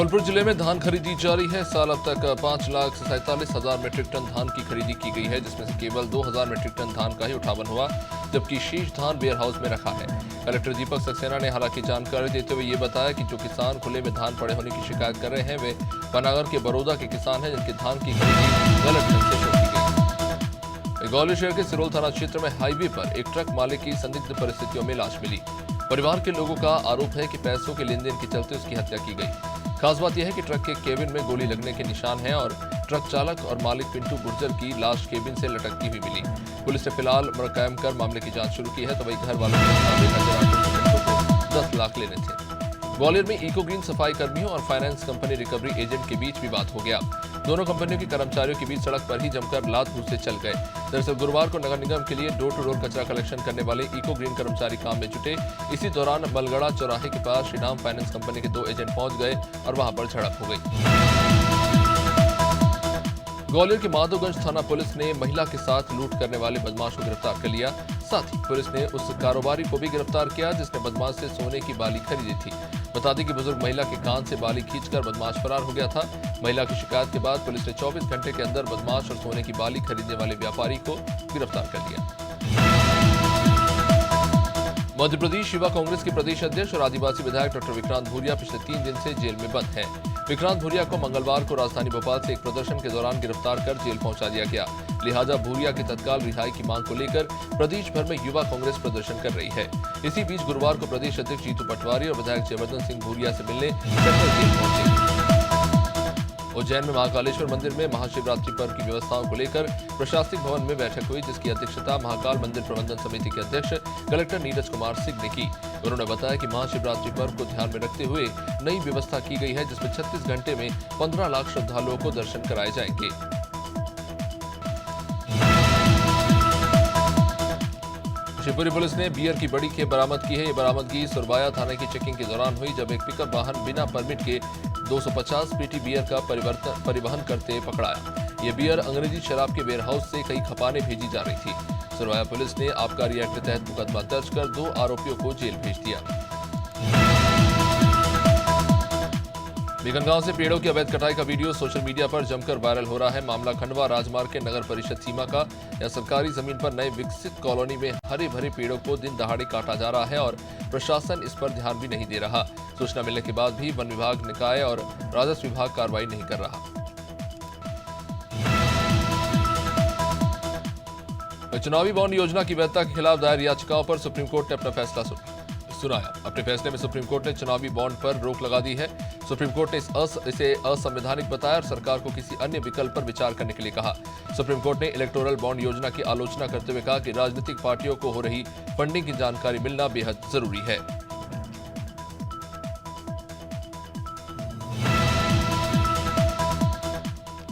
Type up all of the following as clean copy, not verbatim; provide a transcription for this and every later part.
जबलपुर जिले में धान खरीदी जारी है। साल अब तक 5,47,000 मीट्रिक टन धान की खरीदी की गई है, जिसमें से केवल 2,000 मीट्रिक टन धान का ही उठावन हुआ, जबकि शेष धान वेयर हाउस में रखा है। कलेक्टर दीपक सक्सेना ने हालांकि जानकारी देते हुए ये बताया कि जो किसान खुले में धान पड़े होने की शिकायत कर रहे हैं वे पनागर के बड़ौदा के किसान हैं, जिनके धान की खरीदी गलत ढंग से शुरू की गई। ग्वालियर शहर के सिरोल थाना क्षेत्र में हाईवे पर एक ट्रक मालिक की संदिग्ध परिस्थितियों में लाश मिली। परिवार के लोगों का आरोप है कि पैसों के लेन देन के चलते उसकी हत्या की गई। खास बात यह है कि ट्रक के केबिन में गोली लगने के निशान हैं और ट्रक चालक और मालिक पिंटू गुर्जर की लाश केबिन से लटकती हुई मिली। पुलिस ने फिलहाल मुकदमा कायम कर मामले की जांच शुरू की है। तो वही घर वालों के मुताबिक को 10 लाख लेने थे। ग्वालियर में इको ग्रीन सफाई कर्मियों और फाइनेंस कंपनी रिकवरी एजेंट के बीच विवाद हो गया। दोनों कंपनियों के कर्मचारियों के बीच सड़क पर ही जमकर लात घूंसे चल गए। दरअसल गुरुवार को नगर निगम के लिए डोर टू डोर कचरा कलेक्शन करने वाले इको ग्रीन कर्मचारी काम में जुटे। इसी दौरान बलगड़ा चौराहे के पास श्रीराम फाइनेंस कंपनी के 2 एजेंट पहुंच गए और वहां पर झड़प हो गई। ग्वालियर के माधोगंज थाना पुलिस ने महिला के साथ लूट करने वाले बदमाश को गिरफ्तार कर लिया। साथ ही पुलिस ने उस कारोबारी को भी गिरफ्तार किया जिसने बदमाश से सोने की बाली खरीदी थी। बता दें कि बुजुर्ग महिला के कान से बाली खींचकर बदमाश फरार हो गया था। महिला की शिकायत के बाद पुलिस ने 24 घंटे के अंदर बदमाश और सोने की बाली खरीदने वाले व्यापारी को गिरफ्तार कर लिया। मध्य प्रदेश युवा कांग्रेस के प्रदेश अध्यक्ष और आदिवासी विधायक डॉक्टर विक्रांत भूरिया पिछले 3 दिन से जेल में बंद हैं। विक्रांत भूरिया को मंगलवार को राजधानी भोपाल से एक प्रदर्शन के दौरान गिरफ्तार कर जेल पहुंचा दिया गया। लिहाजा भूरिया की तत्काल रिहाई की मांग को लेकर प्रदेश भर में युवा कांग्रेस प्रदर्शन कर रही है। इसी बीच गुरुवार को प्रदेश अध्यक्ष जीतू पटवारी और विधायक जयवर्धन सिंह भूरिया से मिलने सेंट्रल जेल पहुंचे। उज्जैन में महाकालेश्वर मंदिर में महाशिवरात्रि पर्व की व्यवस्थाओं को लेकर प्रशासनिक भवन में बैठक हुई, जिसकी अध्यक्षता महाकाल मंदिर प्रबंधन समिति के अध्यक्ष कलेक्टर नीरज कुमार सिंह ने की। उन्होंने बताया कि महाशिवरात्रि पर्व को ध्यान में रखते हुए नई व्यवस्था की गई है, जिसमें 36 घंटे में 15 लाख श्रद्धालुओं को दर्शन कराए जाएंगे। शिवपुरी पुलिस ने बियर की बड़ी खेप बरामद की है। ये बरामदगी सुरबाया थाने की चेकिंग के दौरान हुई, जब एक पिकअप वाहन बिना परमिट के 250 पेटी बियर का परिवहन करते पकड़ाया। ये बियर अंग्रेजी शराब के वेयरहाउस से कई खपाने भेजी जा रही थी। सुरबाया पुलिस ने आबकारी एक्ट के तहत मुकदमा दर्ज कर 2 आरोपियों को जेल भेज दिया। बीकनगांव से पेड़ों की अवैध कटाई का वीडियो सोशल मीडिया पर जमकर वायरल हो रहा है। मामला खंडवा राजमार्ग के नगर परिषद सीमा का। यह सरकारी जमीन पर नए विकसित कॉलोनी में हरे भरे पेड़ों को दिन दहाड़े काटा जा रहा है और प्रशासन इस पर ध्यान भी नहीं दे रहा। सूचना मिलने के बाद भी वन विभाग, निकाय और राजस्व विभाग कार्रवाई नहीं कर रहा। चुनावी बॉन्ड योजना की वैधता के खिलाफ दायर याचिकाओं पर सुप्रीम कोर्ट ने अपना फैसला सुनाया। अपने फैसले में सुप्रीम कोर्ट ने चुनावी बॉन्ड पर रोक लगा दी है। सुप्रीम कोर्ट ने इसे असंवैधानिक बताया और सरकार को किसी अन्य विकल्प पर विचार करने के लिए कहा। सुप्रीम कोर्ट ने इलेक्टोरल बॉन्ड योजना की आलोचना करते हुए कहा कि राजनीतिक पार्टियों को हो रही फंडिंग की जानकारी मिलना बेहद जरूरी है।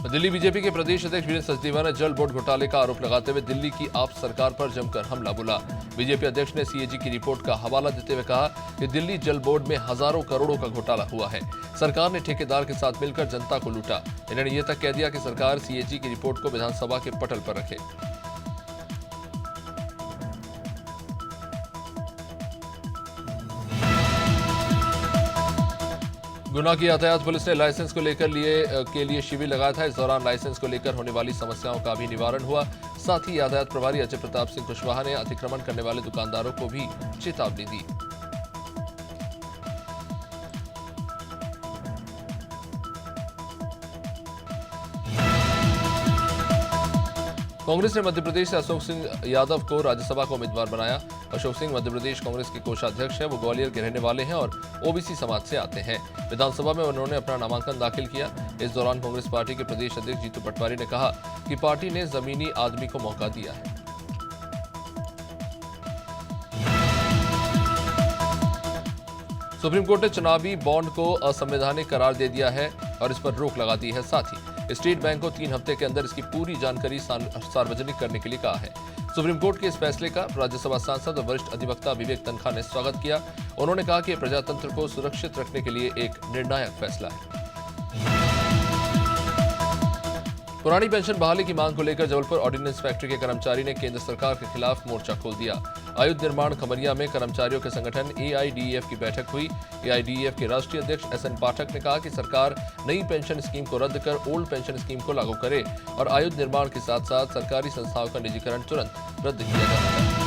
दिल्ली बीजेपी के प्रदेश अध्यक्ष वीरेंद्र सचदेवा ने जल बोर्ड घोटाले का आरोप लगाते हुए दिल्ली की आप सरकार पर जमकर हमला बोला। बीजेपी अध्यक्ष ने सीएजी की रिपोर्ट का हवाला देते हुए कहा कि दिल्ली जल बोर्ड में हजारों करोड़ों का घोटाला हुआ है। सरकार ने ठेकेदार के साथ मिलकर जनता को लूटा। इन्होंने यह तक कह दिया कि सरकार सीएजी की रिपोर्ट को विधानसभा के पटल पर रखे। गुना की यातायात पुलिस ने लाइसेंस को लेकर लिए शिविर लगाया था। इस दौरान लाइसेंस को लेकर होने वाली समस्याओं का भी निवारण हुआ। साथ ही यातायात प्रभारी अजय प्रताप सिंह कुशवाहा ने अतिक्रमण करने वाले दुकानदारों को भी चेतावनी दी। कांग्रेस ने मध्य प्रदेश से अशोक सिंह यादव को राज्यसभा का उम्मीदवार बनाया। अशोक सिंह मध्य प्रदेश कांग्रेस के कोषाध्यक्ष हैं। वो ग्वालियर के रहने वाले हैं और ओबीसी समाज से आते हैं। विधानसभा में उन्होंने अपना नामांकन दाखिल किया। इस दौरान कांग्रेस पार्टी के प्रदेश अध्यक्ष जीतू पटवारी ने कहा कि पार्टी ने जमीनी आदमी को मौका दिया है। सुप्रीम कोर्ट ने चुनावी बॉन्ड को असंवैधानिक करार दे दिया है और इस पर रोक लगा दी है। साथ ही स्टेट बैंक को 3 हफ्ते के अंदर इसकी पूरी जानकारी सार्वजनिक करने के लिए कहा है। सुप्रीम कोर्ट के इस फैसले का राज्यसभा सांसद और वरिष्ठ अधिवक्ता विवेक तनखा ने स्वागत किया। उन्होंने कहा कि प्रजातंत्र को सुरक्षित रखने के लिए एक निर्णायक फैसला है। पुरानी पेंशन बहाली की मांग को लेकर जबलपुर ऑर्डिनेंस फैक्ट्री के कर्मचारी ने केंद्र सरकार के खिलाफ मोर्चा खोल दिया। आयुध निर्माण खमरिया में कर्मचारियों के संगठन एआईडीईएफ की बैठक हुई। एआईडीईएफ के राष्ट्रीय अध्यक्ष एसएन पाठक ने कहा कि सरकार नई पेंशन स्कीम को रद्द कर ओल्ड पेंशन स्कीम को लागू करे और आयुध निर्माण के साथ साथ सरकारी संस्थाओं का निजीकरण तुरंत रद्द किया जाए।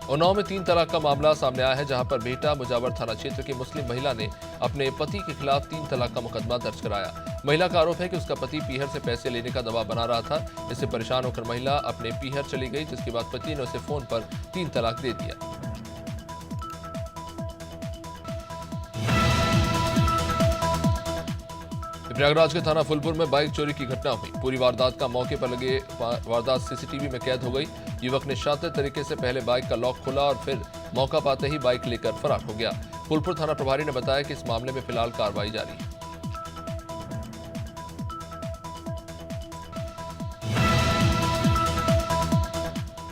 उन्नाव में 3 तलाक का मामला सामने आया है, जहां पर बेहटा मुजावर थाना क्षेत्र की मुस्लिम महिला ने अपने पति के खिलाफ 3 तलाक का मुकदमा दर्ज कराया। महिला का आरोप है कि उसका पति पीहर से पैसे लेने का दबाव बना रहा था। इससे परेशान होकर महिला अपने पीहर चली गई, जिसके बाद पति ने उसे फोन पर 3 तलाक दे दिया। प्रयागराज के थाना फुलपुर में बाइक चोरी की घटना हुई। पूरी वारदात का मौके पर लगे वारदात सीसीटीवी में कैद हो गई। युवक ने शातिर तरीके से पहले बाइक का लॉक खोला और फिर मौका पाते ही बाइक लेकर फरार हो गया। फुलपुर थाना प्रभारी ने बताया कि इस मामले में फिलहाल कार्रवाई जारी है।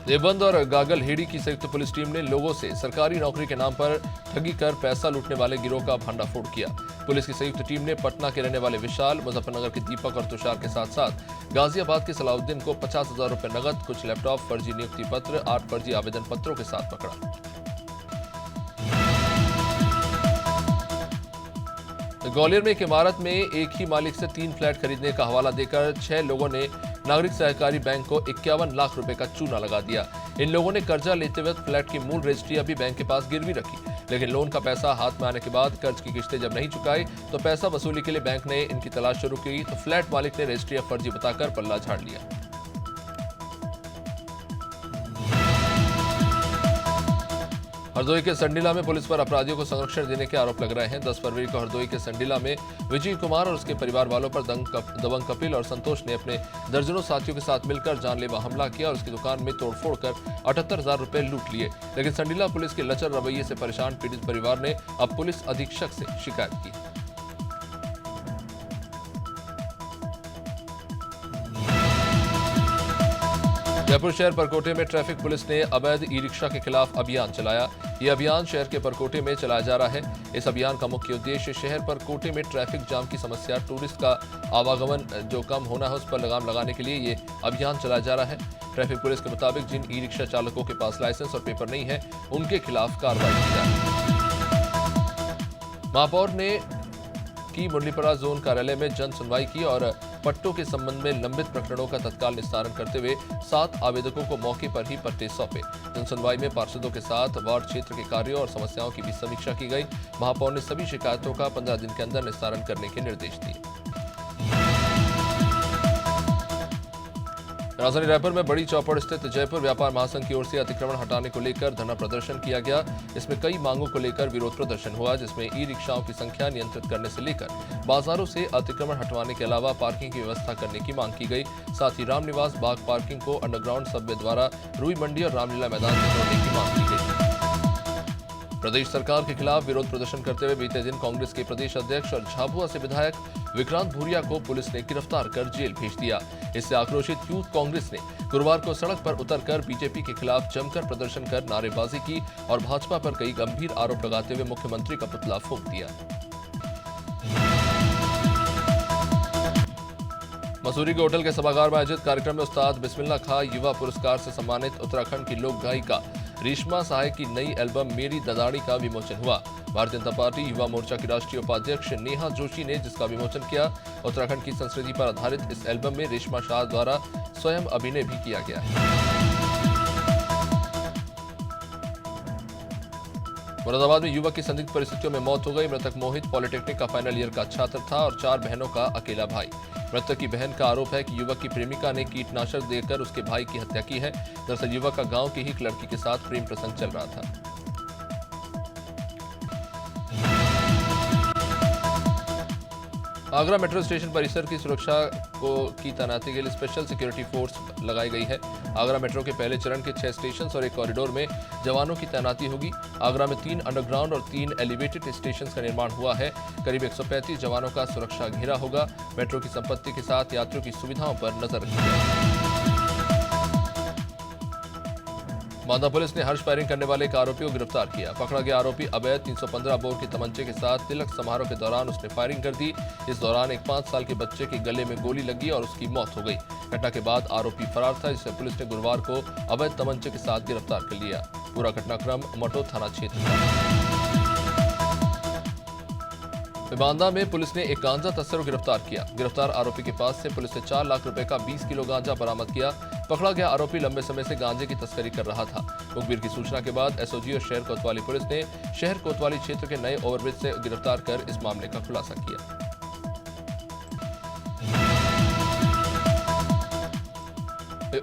देवबंद और गागलहेड़ी की संयुक्त पुलिस टीम ने लोगों से सरकारी नौकरी के नाम पर ठगी कर पैसा लूटने वाले गिरोह का भंडाफोड़ किया। पुलिस की संयुक्त टीम ने पटना के रहने वाले विशाल, मुजफ्फरनगर के दीपक और तुषार के साथ साथ गाजियाबाद के सलाउद्दीन को 50,000 रुपए नकद, कुछ लैपटॉप, फर्जी नियुक्ति पत्र, 8 फर्जी आवेदन पत्रों के साथ पकड़ा। ग्वालियर में एक इमारत में एक ही मालिक से 3 फ्लैट खरीदने का हवाला देकर 6 लोगों ने नागरिक सहकारी बैंक को 51 लाख रुपए का चूना लगा दिया। इन लोगों ने कर्जा लेते वक्त फ्लैट की मूल रजिस्ट्री अभी बैंक के पास गिरवी रखी, लेकिन लोन का पैसा हाथ में आने के बाद कर्ज की किस्तें जब नहीं चुकाई तो पैसा वसूली के लिए बैंक ने इनकी तलाश शुरू की तो फ्लैट मालिक ने रजिस्ट्री फर्जी बताकर पल्ला झाड़ लिया। हरदोई के संडीला में पुलिस पर अपराधियों को संरक्षण देने के आरोप लग रहे हैं। 10 फरवरी को हरदोई के संडीला में विजय कुमार और उसके परिवार वालों पर दबंग कपिल और संतोष ने अपने दर्जनों साथियों के साथ मिलकर जानलेवा हमला किया और उसकी दुकान में तोड़फोड़ कर 78,000 रुपए लूट लिए। लेकिन संडीला पुलिस के लचर रवैये से परेशान पीड़ित परिवार ने अब पुलिस अधीक्षक से शिकायत की। जयपुर शहर परकोटे में ट्रैफिक पुलिस ने अवैध ई रिक्शा के खिलाफ अभियान चलाया। यह अभियान शहर के परकोटे में चलाया जा रहा है। इस अभियान का मुख्य उद्देश्य शहर परकोटे में ट्रैफिक जाम की समस्या, टूरिस्ट का आवागमन जो कम होना है उस पर लगाम लगाने के लिए ये अभियान चलाया जा रहा है। ट्रैफिक पुलिस के मुताबिक जिन ई रिक्शा चालकों के पास लाइसेंस और पेपर नहीं है उनके खिलाफ कार्रवाई की जाए। महापौर ने की मुरलीपरा जोन कार्यालय में जन सुनवाई की और पट्टों के संबंध में लंबित प्रकरणों का तत्काल निस्तारण करते हुए 7 आवेदकों को मौके पर ही पट्टे सौंपे। जन सुनवाई में पार्षदों के साथ वार्ड क्षेत्र के कार्यों और समस्याओं की भी समीक्षा की गई। महापौर ने सभी शिकायतों का 15 दिन के अंदर निस्तारण करने के निर्देश दिए। राजधानी रायपुर में बड़ी चौपड़ स्थित जयपुर व्यापार महासंघ की ओर से अतिक्रमण हटाने को लेकर धरना प्रदर्शन किया गया। इसमें कई मांगों को लेकर विरोध प्रदर्शन हुआ, जिसमें ई रिक्शाओं की संख्या नियंत्रित करने से लेकर बाजारों से अतिक्रमण हटवाने के अलावा पार्किंग की व्यवस्था करने की मांग की गई। साथ ही रामनिवास बाग पार्किंग को अंडरग्राउंड सबवे द्वारा रुई मंडी और रामलीला मैदान से जोड़ने की मांग की गई। प्रदेश सरकार के खिलाफ विरोध प्रदर्शन करते हुए बीते दिन कांग्रेस के प्रदेश अध्यक्ष और झाबुआ से विधायक विक्रांत भूरिया को पुलिस ने गिरफ्तार कर जेल भेज दिया। इससे आक्रोशित यूथ कांग्रेस ने गुरुवार को सड़क पर उतरकर बीजेपी के खिलाफ जमकर प्रदर्शन कर नारेबाजी की और भाजपा पर कई गंभीर आरोप लगाते हुए मुख्यमंत्री का पुतला फूंक दिया। मसूरी के होटल के सभागार में आयोजित कार्यक्रम में उस्ताद बिस्मिल्लाह खां युवा पुरस्कार से सम्मानित उत्तराखंड की लोक गायिका रेशमा सहाय की नई एल्बम मेरी ददाड़ी का विमोचन हुआ। भारतीय जनता पार्टी युवा मोर्चा की राष्ट्रीय उपाध्यक्ष नेहा जोशी ने जिसका विमोचन किया। उत्तराखंड की संस्कृति पर आधारित इस एल्बम में रेशमा शाह द्वारा स्वयं अभिनय भी किया गया है। मुरादाबाद में युवक की संदिग्ध परिस्थितियों में मौत हो गई। मृतक मोहित पॉलिटेक्निक का फाइनल ईयर का छात्र था और 4 बहनों का अकेला भाई। मृतक की बहन का आरोप है कि युवक की प्रेमिका ने कीटनाशक देकर उसके भाई की हत्या की है। दरअसल युवक का गांव की ही एक लड़की के साथ प्रेम प्रसंग चल रहा था। आगरा मेट्रो स्टेशन परिसर की सुरक्षा की तैनाती के लिए स्पेशल सिक्योरिटी फोर्स लगाई गई है। आगरा मेट्रो के पहले चरण के 6 स्टेशन और एक कॉरिडोर में जवानों की तैनाती होगी। आगरा में 3 अंडरग्राउंड और 3 एलिवेटेड स्टेशन का निर्माण हुआ है। करीब 135 जवानों का सुरक्षा घेरा होगा। मेट्रो की संपत्ति के साथ यात्रियों की सुविधाओं पर नजर रखी जाएगी। बांदा पुलिस ने हर्ष फायरिंग करने वाले एक आरोपी को गिरफ्तार किया। पकड़ा गया आरोपी अवैध 315 बोर के तमंचे के साथ तिलक समारोह के दौरान उसने फायरिंग कर दी। इस दौरान एक 5 साल के बच्चे के गले में गोली लगी और उसकी मौत हो गई। घटना के बाद आरोपी फरार था, जिसे पुलिस ने गुरुवार को अवैध तमंचे के साथ गिरफ्तार कर लिया। पूरा घटनाक्रम मटो थाना क्षेत्र का। बांदा में पुलिस ने एक गांजा तस्कर को गिरफ्तार किया। गिरफ्तार आरोपी के पास से पुलिस ने 4 लाख रुपए का 20 किलो गांजा बरामद किया। पकड़ा गया आरोपी लंबे समय से गांजे की तस्करी कर रहा था। मुखबिर की सूचना के बाद एसओजी और शहर कोतवाली पुलिस ने शहर कोतवाली क्षेत्र के नए ओवरब्रिज से गिरफ्तार कर इस मामले का खुलासा किया।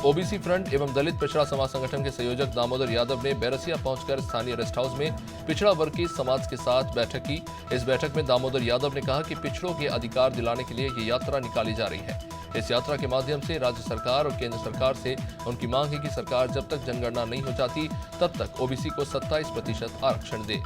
ओबीसी फ्रंट एवं दलित पिछड़ा समाज संगठन के संयोजक दामोदर यादव ने बैरसिया पहुंचकर स्थानीय रेस्ट हाउस में पिछड़ा वर्ग के समाज के साथ बैठक की। इस बैठक में दामोदर यादव ने कहा कि पिछड़ों के अधिकार दिलाने के लिए ये यात्रा निकाली जा रही है। इस यात्रा के माध्यम से राज्य सरकार और केंद्र सरकार से उनकी मांग है कि सरकार जब तक जनगणना नहीं हो जाती तब तक ओबीसी को 27% आरक्षण दे।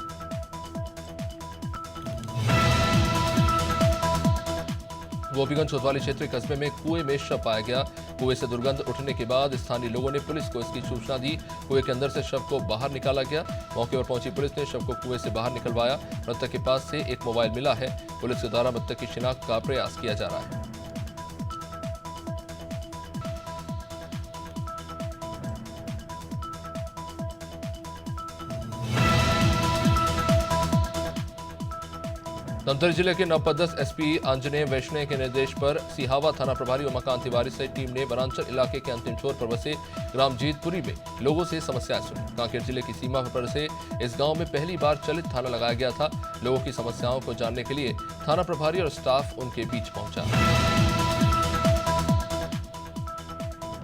गोपीगंज कोतवाली क्षेत्र कस्बे में कुएं में शव पाया गया। कुएं से दुर्गंध उठने के बाद स्थानीय लोगों ने पुलिस को इसकी सूचना दी। कुएं के अंदर से शव को बाहर निकाला गया। मौके पर पहुंची पुलिस ने शव को कुएं से बाहर निकलवाया। मृतक के पास से एक मोबाइल मिला है। पुलिस के द्वारा मृतक की शिनाख्त का प्रयास किया जा रहा है। धमतरी जिले के नवपदस्थ एसपी आंजनेय वैष्णव के निर्देश पर सिहावा थाना प्रभारी उमाकांत तिवारी सहित टीम ने वनांचल इलाके के अंतिम छोर पर बसे ग्राम जीतपुरी में लोगों से समस्याएं सुनी। कांकेर जिले की सीमा पर से इस गांव में पहली बार चलित थाना लगाया गया था। लोगों की समस्याओं को जानने के लिए थाना प्रभारी और स्टाफ उनके बीच पहुंचा।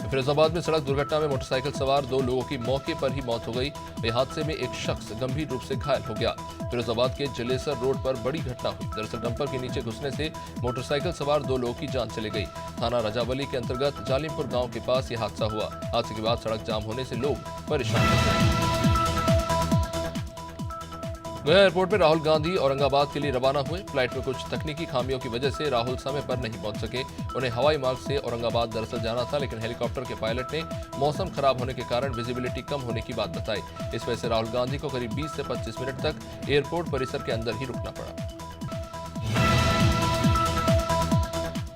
फिरोजाबाद में सड़क दुर्घटना में मोटरसाइकिल सवार 2 लोगों की मौके पर ही मौत हो गई। इस हादसे में एक शख्स गंभीर रूप से घायल हो गया। फिरोजाबाद के जलेसर रोड पर बड़ी घटना हुई। दरअसल डंपर के नीचे घुसने से मोटरसाइकिल सवार 2 लोगों की जान चली गई। थाना रजावली के अंतर्गत जालिमपुर गांव के पास यह हादसा हुआ। हादसे के बाद सड़क जाम होने से लोग परेशान हो गए। गया एयरपोर्ट में राहुल गांधी औरंगाबाद के लिए रवाना हुए। फ्लाइट में कुछ तकनीकी खामियों की वजह से राहुल समय पर नहीं पहुंच सके। उन्हें हवाई मार्ग से औरंगाबाद दरअसल जाना था, लेकिन हेलीकॉप्टर के पायलट ने मौसम खराब होने के कारण विजिबिलिटी कम होने की बात बताई। इस वजह से राहुल गांधी को करीब 20 से 25 मिनट तक एयरपोर्ट परिसर के अंदर ही रुकना पड़ा।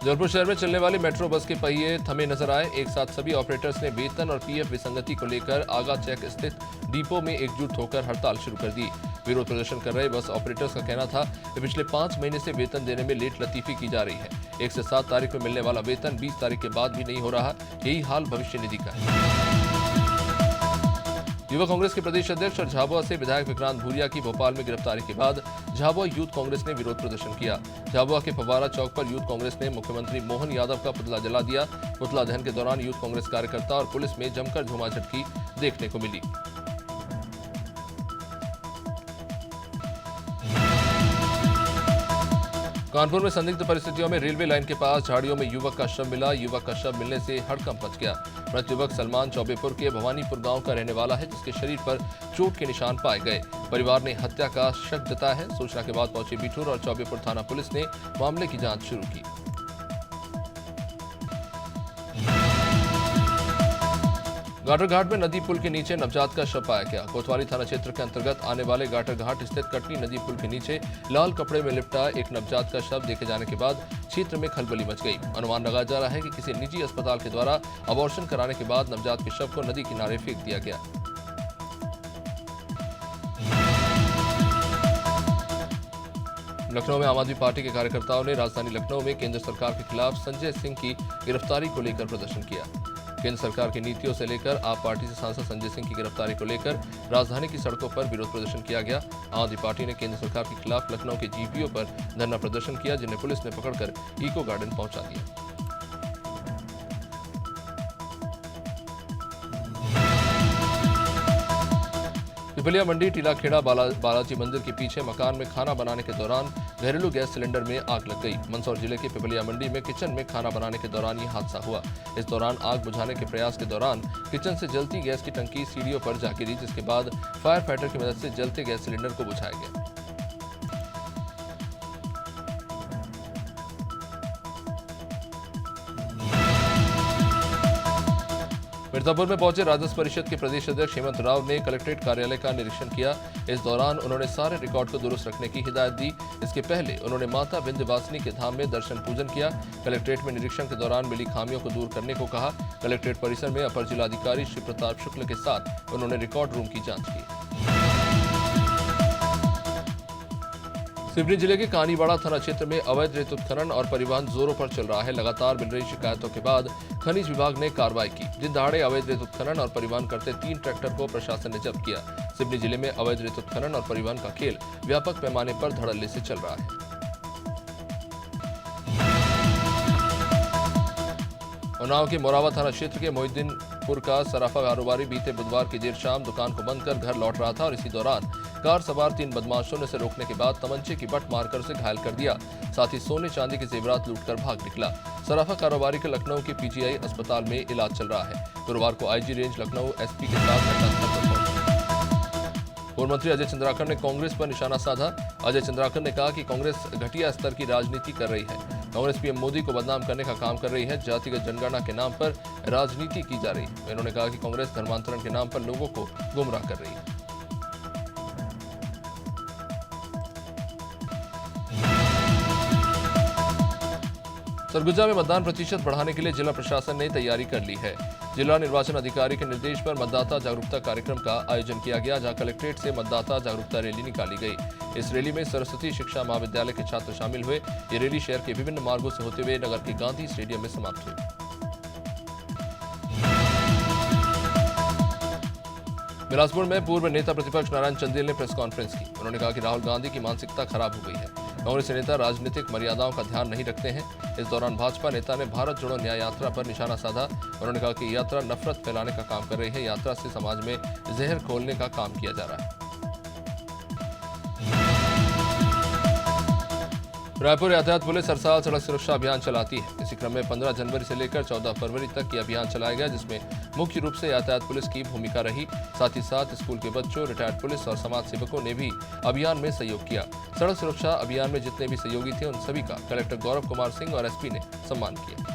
जबलपुर शहर में चलने वाली मेट्रो बस के पहिए थमे नजर आए। एक साथ सभी ऑपरेटर्स ने वेतन और पीएफ विसंगति को लेकर आगा चेक स्थित डिपो में एकजुट होकर हड़ताल शुरू कर दी। विरोध प्रदर्शन कर रहे बस ऑपरेटर्स का कहना था कि पिछले 5 महीने से वेतन देने में लेट लतीफी की जा रही है। 1 से 7 तारीख को मिलने वाला वेतन 20 तारीख के बाद भी नहीं हो रहा। यही हाल भविष्य निधि का है। युवा कांग्रेस के प्रदेश अध्यक्ष और झाबुआ से विधायक विक्रांत भूरिया की भोपाल में गिरफ्तारी के बाद झाबुआ यूथ कांग्रेस ने विरोध प्रदर्शन किया। झाबुआ के फव्वारा चौक पर यूथ कांग्रेस ने मुख्यमंत्री मोहन यादव का पुतला जला दिया। पुतला दहन के दौरान यूथ कांग्रेस कार्यकर्ता और पुलिस में जमकर झुमाझटकी देखने को मिली। कानपुर में संदिग्ध परिस्थितियों में रेलवे लाइन के पास झाड़ियों में युवक का शव मिला। युवक का शव मिलने से हड़कंप मच गया। मृत युवक सलमान चौबेपुर के भवानीपुर गांव का रहने वाला है, जिसके शरीर पर चोट के निशान पाए गए। परिवार ने हत्या का शक जताया है। सूचना के बाद पहुंची बिठूर और चौबेपुर थाना पुलिस ने मामले की जांच शुरू की। गाटर घाट में नदी पुल के नीचे नवजात का शव पाया गया। कोतवाली थाना क्षेत्र के अंतर्गत आने वाले गाटर घाट स्थित कटनी नदी पुल के नीचे लाल कपड़े में लिपटा एक नवजात का शव देखे जाने के बाद क्षेत्र में खलबली मच गई। अनुमान लगाया जा रहा है कि किसी निजी अस्पताल के द्वारा अबॉर्शन कराने के बाद नवजात के शव को नदी किनारे फेंक दिया गया। लखनऊ में आम आदमी पार्टी के कार्यकर्ताओं ने राजधानी लखनऊ में केंद्र सरकार के खिलाफ संजय सिंह की गिरफ्तारी को लेकर प्रदर्शन किया। केंद्र सरकार की नीतियों से लेकर आप पार्टी से सांसद संजय सिंह की गिरफ्तारी को लेकर राजधानी की सड़कों पर विरोध प्रदर्शन किया गया। आम आदमी पार्टी ने केंद्र सरकार के खिलाफ लखनऊ के जीपीओ पर धरना प्रदर्शन किया, जिन्हें पुलिस ने पकड़कर इको गार्डन पहुंचा दिया। पिपलिया मंडी टीलाखेड़ा बालाजी मंदिर के पीछे मकान में खाना बनाने के दौरान घरेलू गैस सिलेंडर में आग लग गई। मंदसौर जिले के पिपलिया मंडी में किचन में खाना बनाने के दौरान यह हादसा हुआ। इस दौरान आग बुझाने के प्रयास के दौरान किचन से जलती गैस की टंकी सीढ़ियों पर जा गिरी, जिसके बाद फायर फाइटर की मदद से जलते गैस सिलेंडर को बुझाया गया। मिर्जापुर में पहुंचे राजस्व परिषद के प्रदेश अध्यक्ष हेमंत राव ने कलेक्ट्रेट कार्यालय का निरीक्षण किया। इस दौरान उन्होंने सारे रिकॉर्ड को दुरुस्त रखने की हिदायत दी। इसके पहले उन्होंने माता विंध्यवासिनी के धाम में दर्शन पूजन किया। कलेक्ट्रेट में निरीक्षण के दौरान मिली खामियों को दूर करने को कहा। कलेक्ट्रेट परिसर में अपर जिलाधिकारी श्री प्रताप शुक्ल के साथ उन्होंने रिकॉर्ड रूम की जांच की। सिवनी जिले के कानीवाड़ा थाना क्षेत्र में अवैध रेत उत्खनन और परिवहन जोरों पर चल रहा है। लगातार मिल रही शिकायतों के बाद खनिज विभाग ने कार्रवाई की। दिन दहाड़े अवैध रेत उत्खनन और परिवहन करते 3 ट्रैक्टर को प्रशासन ने जब्त किया। सिवनी जिले में अवैध रेत उत्खनन और परिवहन का खेल व्यापक पैमाने पर धड़ल्ले से चल रहा है। उन्नाव के मोरावा थाना क्षेत्र के मोहिद्दीनपुर का सराफा कारोबारी बीते बुधवार की देर शाम दुकान को बंद कर घर लौट रहा था और इसी दौरान कार सवार 3 बदमाशों ने उसे रोकने के बाद तमंचे की बट मारकर उसे घायल कर दिया। साथ ही सोने चांदी के जेवरात लूटकर भाग निकला। सराफा कारोबारी का लखनऊ के पीजीआई अस्पताल में इलाज चल रहा है। गुरुवार को आईजी रेंज लखनऊ एसपी के साथ घटनास्थल पर पहुंचे। पूर्व मंत्री अजय चंद्राकर ने कांग्रेस पर निशाना साधा। अजय चंद्राकर ने कहा कि कांग्रेस घटिया स्तर की राजनीति कर रही है। कांग्रेस पीएम मोदी को बदनाम करने का काम कर रही है। जातिगत जनगणना के नाम पर राजनीति की जा रही है। उन्होंने कहा कि कांग्रेस धर्मांतरण के नाम पर लोगों को गुमराह कर रही है। सरगुजा में मतदान प्रतिशत बढ़ाने के लिए जिला प्रशासन ने तैयारी कर ली है। जिला निर्वाचन अधिकारी के निर्देश पर मतदाता जागरूकता कार्यक्रम का आयोजन किया गया, जहां कलेक्ट्रेट से मतदाता जागरूकता रैली निकाली गई। इस रैली में सरस्वती शिक्षा महाविद्यालय के छात्र शामिल हुए। ये रैली शहर के विभिन्न मार्गों से होते हुए नगर के गांधी स्टेडियम में समाप्त हुई। बिलासपुर में पूर्व नेता प्रतिपक्ष नारायण चंदेल ने प्रेस कॉन्फ्रेंस की। उन्होंने कहा कि राहुल गांधी की मानसिकता खराब हो गई है। कांग्रेस नेता राजनीतिक मर्यादाओं का ध्यान नहीं रखते हैं। इस दौरान भाजपा नेता ने भारत जोड़ो न्याय यात्रा पर निशाना साधा। उन्होंने कहा कि यात्रा नफरत फैलाने का काम कर रही है। यात्रा से समाज में जहर खोलने का काम किया जा रहा है। रायपुर यातायात पुलिस हर साल सड़क सुरक्षा अभियान चलाती है। इसी क्रम में 15 जनवरी से लेकर 14 फरवरी तक यह अभियान चलाया गया, जिसमें मुख्य रूप से यातायात पुलिस की भूमिका रही। साथ ही साथ स्कूल के बच्चों, रिटायर्ड पुलिस और समाज सेवकों ने भी अभियान में सहयोग किया। सड़क सुरक्षा अभियान में जितने भी सहयोगी थे उन सभी का कलेक्टर गौरव कुमार सिंह और एसपी ने सम्मान किया।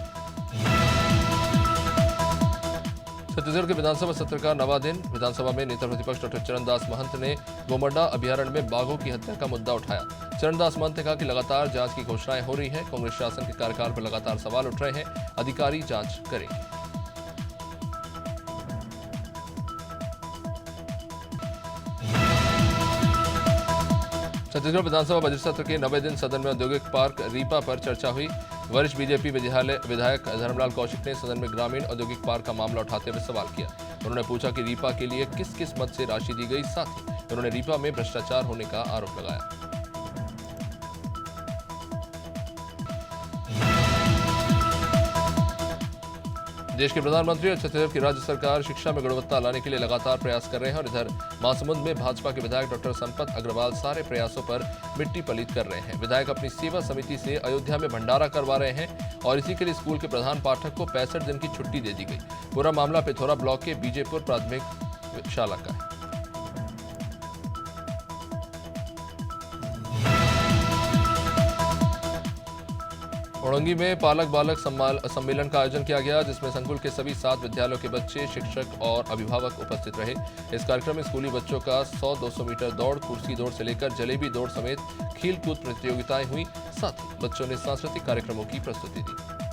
छत्तीसगढ़ के विधानसभा सत्र का 9वां दिन। विधानसभा में नेता प्रतिपक्ष डॉक्टर चरणदास महंत ने गोमड्डा अभयारण्य में बाघों की हत्या का मुद्दा उठाया। चरणदास महंत ने कहा कि लगातार जांच की घोषणाएं हो रही हैं। कांग्रेस शासन के कार्यकाल पर लगातार सवाल उठ रहे हैं। अधिकारी जांच करेंगे। छत्तीसगढ़ विधानसभा बजट सत्र के 9वें दिन सदन में औद्योगिक पार्क रीपा पर चर्चा हुई। वरिष्ठ बीजेपी विधायक धर्मलाल कौशिक ने सदन में ग्रामीण औद्योगिक पार्क का मामला उठाते हुए सवाल किया। उन्होंने पूछा कि रीपा के लिए किस किस मद से राशि दी गई। साथ ही उन्होंने रीपा में भ्रष्टाचार होने का आरोप लगाया। देश के प्रधानमंत्री और छत्तीसगढ़ की राज्य सरकार शिक्षा में गुणवत्ता लाने के लिए लगातार प्रयास कर रहे हैं और इधर महासमुंद में भाजपा के विधायक डॉक्टर संपत अग्रवाल सारे प्रयासों पर मिट्टी पलीत कर रहे हैं। विधायक अपनी सेवा समिति से अयोध्या में भंडारा करवा रहे हैं और इसी के लिए स्कूल के प्रधान पाठक को 65 दिन की छुट्टी दे दी गई। पूरा मामला पिथौरा ब्लॉक के बीजेपुर प्राथमिक शाला का है। ओड़ंगी में पालक बालक सम्मेलन का आयोजन किया गया, जिसमें संकुल के सभी 7 विद्यालयों के बच्चे, शिक्षक और अभिभावक उपस्थित रहे। इस कार्यक्रम में स्कूली बच्चों का 100-200 मीटर दौड़, कुर्सी दौड़ से लेकर जलेबी दौड़ समेत खेल कूद प्रतियोगिताएं हुई। साथ ही बच्चों ने सांस्कृतिक कार्यक्रमों की प्रस्तुति दी।